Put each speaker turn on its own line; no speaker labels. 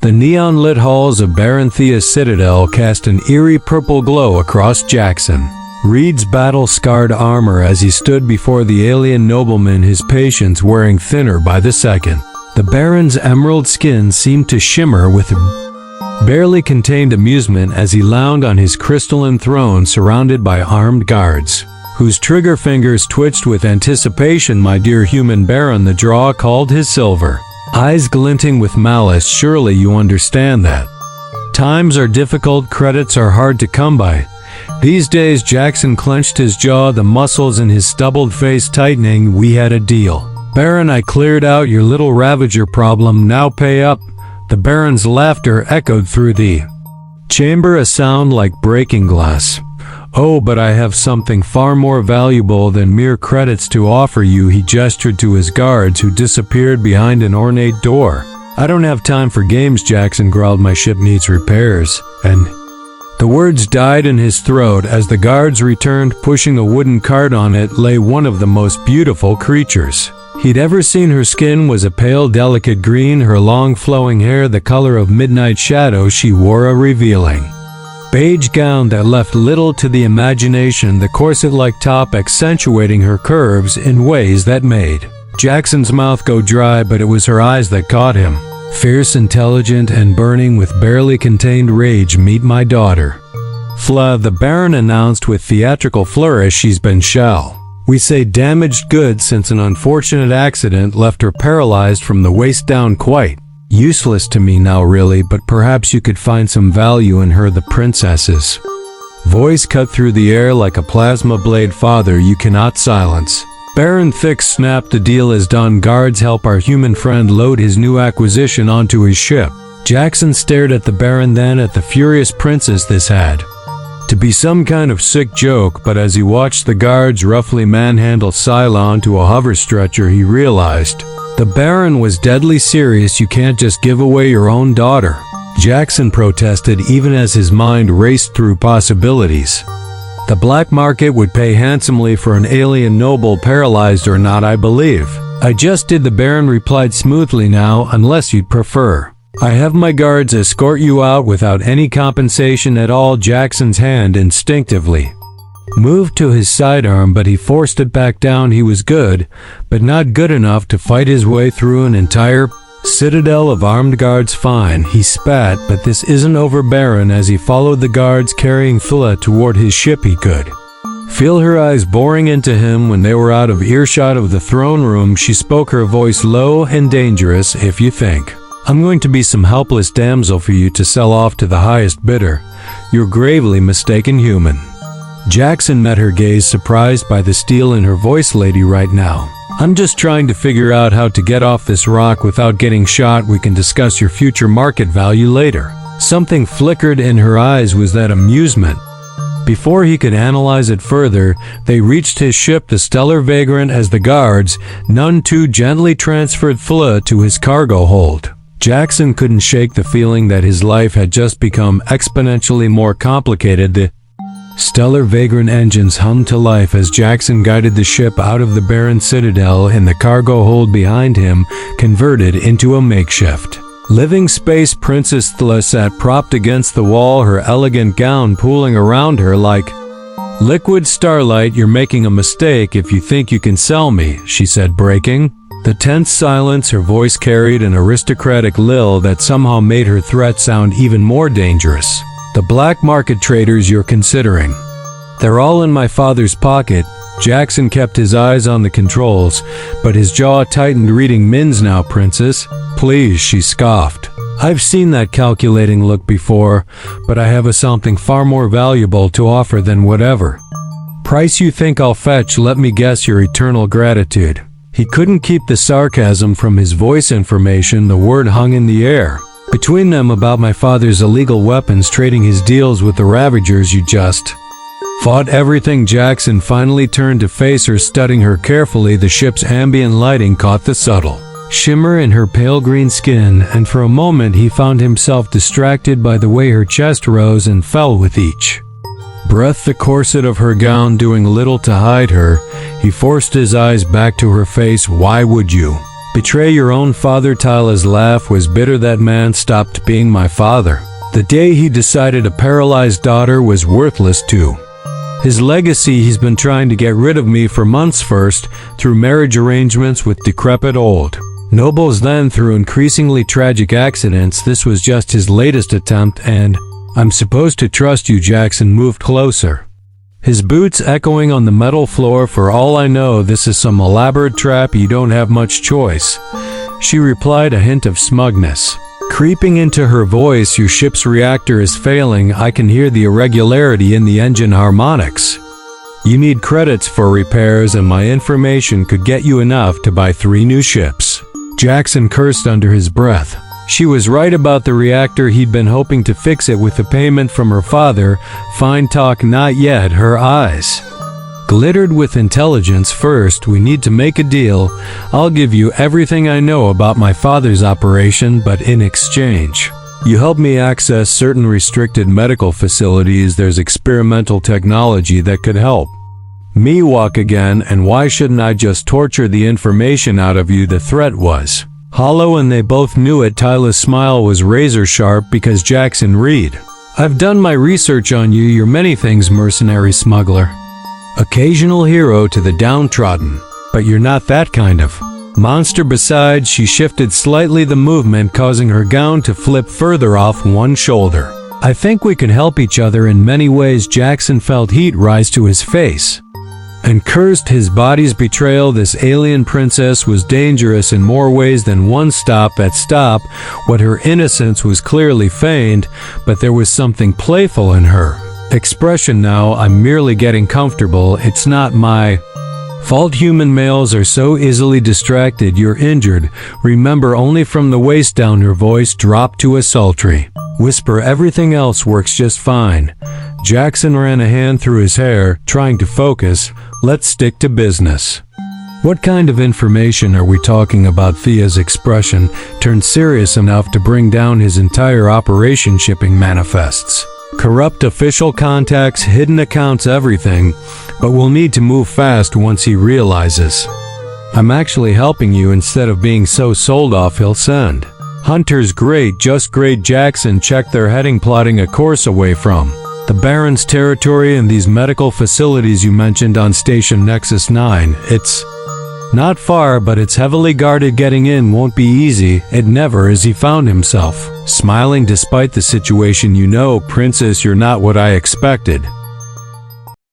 The neon-lit halls of Baron Thea's citadel cast an eerie purple glow across Jackson. Reed's battle-scarred armor as he stood before the alien nobleman, his patience wearing thinner by the second. The Baron's emerald skin seemed to shimmer with barely contained amusement as he lounged on his crystalline throne surrounded by armed guards, whose trigger fingers twitched with anticipation. My dear human Baron, the draw called his silver eyes glinting with malice. Surely you understand that times are difficult, credits are hard to come by these days. Jackson clenched his jaw, the muscles in his stubbled face tightening. We had a deal, Baron. I cleared out your little Ravager problem, now pay up. The Baron's laughter echoed through the chamber, a sound like breaking glass. Oh, but I have something far more valuable than mere credits to offer you. He gestured to his guards, who disappeared behind an ornate door. I don't have time for games, Jackson growled. My ship needs repairs. And the words died in his throat as the guards returned. Pushing a wooden cart, on it lay one of the most beautiful creatures he'd ever seen. Her skin was a pale, delicate green, her long flowing hair the color of midnight shadow. She wore a revealing beige gown that left little to the imagination, the corset-like top accentuating her curves in ways that made Jackson's mouth go dry. But it was her eyes that caught him, fierce, intelligent, and burning with barely contained rage. Meet my daughter, Fla, the Baron announced with theatrical flourish. She's been we say damaged goods since an unfortunate accident left her paralyzed from the waist down. Quite useless to me now, really, but perhaps you could find some value in her. The princess's voice cut through the air like a plasma blade. Father, you cannot silence Baron Thick snapped. The deal is done. Guards, help our human friend load his new acquisition onto his ship. Jackson stared at the Baron, then at the furious princess. This had to be some kind of sick joke, but as he watched the guards roughly manhandle Scylla onto a hover stretcher, he realized the Baron was deadly serious. You can't just give away your own daughter, Jackson protested, even as his mind raced through possibilities. The black market would pay handsomely for an alien noble, paralyzed or not, I believe. I just did, the Baron replied smoothly. Now, unless you'd prefer, I have my guards escort you out without any compensation at all. Jackson's hand instinctively moved to his sidearm, but he forced it back down. He was good, but not good enough to fight his way through an entire citadel of armed guards. Fine, he spat, but this isn't over, Baron. As he followed the guards carrying Phila toward his ship, he could feel her eyes boring into him. When they were out of earshot of the throne room, she spoke, her voice low and dangerous. If you think I'm going to be some helpless damsel for you to sell off to the highest bidder, you're gravely mistaken, human. Jackson met her gaze, surprised by the steel in her voice. Lady, right now, I'm just trying to figure out how to get off this rock without getting shot. We can discuss your future market value later. Something flickered in her eyes. Was that amusement? Before he could analyze it further, they reached his ship, the Stellar Vagrant, as the guards, none too gently, transferred Phila to his cargo hold. Jackson couldn't shake the feeling that his life had just become exponentially more complicated. The Stellar Vagrant engines hummed to life as Jackson guided the ship out of the barren citadel. In the cargo hold behind him, converted into a makeshift living space, Princess Thla sat propped against the wall, her elegant gown pooling around her like liquid starlight. You're making a mistake if you think you can sell me, she said, breaking the tense silence. Her voice carried an aristocratic lilt that somehow made her threat sound even more dangerous. The black market traders you're considering, they're all in my father's pocket. Jackson kept his eyes on the controls, but his jaw tightened. Reading minds now, princess? Please, she scoffed. I've seen that calculating look before, but I have something far more valuable to offer than whatever price you think I'll fetch. Let me guess, your eternal gratitude. He couldn't keep the sarcasm from his voice. Information, the word hung in the air between them about my father's illegal weapons, trading his deals with the Ravagers. You just fought everything. Jackson finally turned to face her, studying her carefully. The ship's ambient lighting caught the subtle shimmer in her pale green skin, and for a moment he found himself distracted by the way her chest rose and fell with each breath, the corset of her gown doing little to hide her. He forced his eyes back to her face. Why would you Betray your own father. Tyler's laugh was bitter. That man stopped being my father the day he decided a paralyzed daughter was worthless too. His legacy, he's been trying to get rid of me for months, first through marriage arrangements with decrepit old nobles, then through increasingly tragic accidents. This was just his latest attempt, and I'm supposed to trust you. Jackson moved closer, his boots echoing on the metal floor. For all I know, this is some elaborate trap. You don't have much choice, she replied, a hint of smugness creeping into her voice. Your ship's reactor is failing. I can hear the irregularity in the engine harmonics. You need credits for repairs, and my information could get you enough to buy 3 new ships. Jackson cursed under his breath. She was right about the reactor. He'd been hoping to fix it with the payment from her father. Fine talk, not yet. Her eyes glittered with intelligence. First, we need to make a deal. I'll give you everything I know about my father's operation, but in exchange, you help me access certain restricted medical facilities. There's experimental technology that could help me walk again, and why shouldn't I just torture the information out of you? The threat was hollow, and they both knew it. Tyler's smile was razor sharp. Because Jackson, read. I've done my research on you. You're many things: mercenary, smuggler, occasional hero to the downtrodden, but you're not that kind of monster. Besides, she shifted slightly, the movement causing her gown to flip further off one shoulder. I think we could help each other in many ways. Jackson felt heat rise to his face and cursed his body's betrayal. This alien princess was dangerous in more ways than one. Stop. What her innocence was clearly feigned, but there was something playful in her expression now. I'm merely getting comfortable. It's not my fault. Human males are so easily distracted. You're injured, remember, only from the waist down. Her voice dropped to a sultry whisper. Everything else works just fine. Jackson ran a hand through his hair, trying to focus. Let's stick to business. What kind of information are we talking about? Thea's expression turned serious enough to bring down his entire operation. Shipping manifests, corrupt official contacts, hidden accounts, everything. But we'll need to move fast once he realizes I'm actually helping you instead of being so sold off. He'll send hunters. Great, just great. Jackson checked their heading, plotting a course away from the Baron's territory and these medical facilities you mentioned on Station Nexus 9. It's not far, but it's heavily guarded. Getting in won't be easy. It never is. He found himself smiling despite the situation. You know, Princess, you're not what I expected.